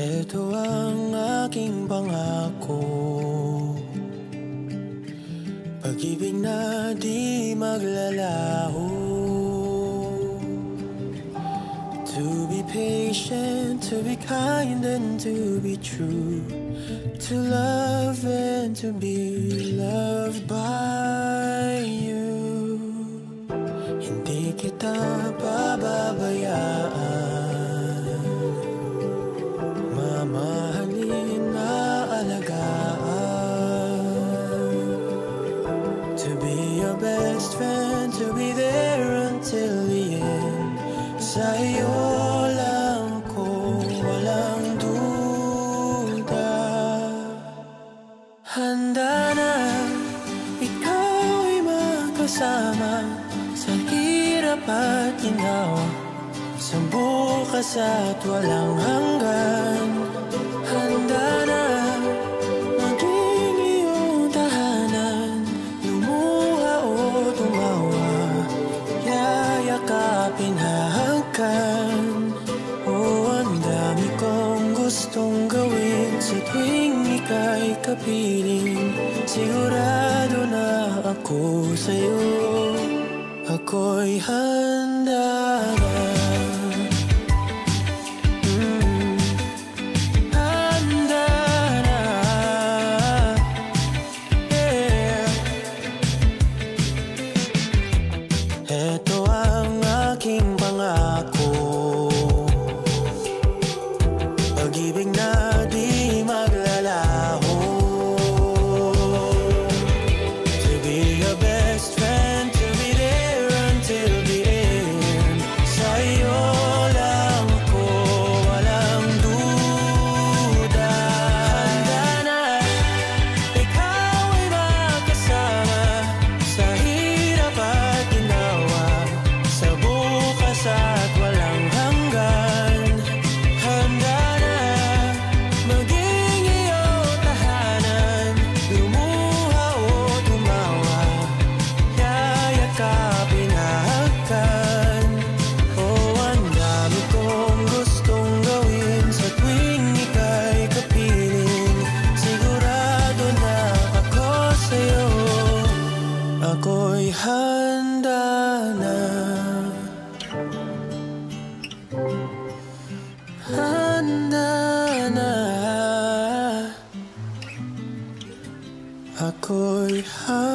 Ito ang aking pangako, pag-ibig na di maglalaho. To be patient, to be kind and to be true, to love and to be loved by you. Hindi kita pababayaan, mamahalin na alagaan. To be your best friend, to be there until the end. Sa'yo lang ko walang duda. Handa na ikaw ay magkasama sa hirap at ginawa, sa bukas at walang hanggan. Handa na maging iyong tahanan, lumuha o tumawa, yayakapin hahagkan. Oh, ang dami kong gustong gawin sa tuwing ika'y kapiling. Sigurado na ako sa'yo, ako'y handa na. Ito ang aking pangako, pag-ibig na di maglalaho. To be your best friend, to be there until the end. Sa'yo lang ako walang duda. Handa na ikaw ay magkasama sa hirap at ginawa, sa bukas at walang hanggan. Handa na maging iyong tahanan, lumuha o tumawa, yayakapin hahagkan. Oh, ang dami kong gustong gawin sa tuwing ika'y kapiling. Sigurado na ako sa'yo, ako'y handa na. Handa na, ako'y handa.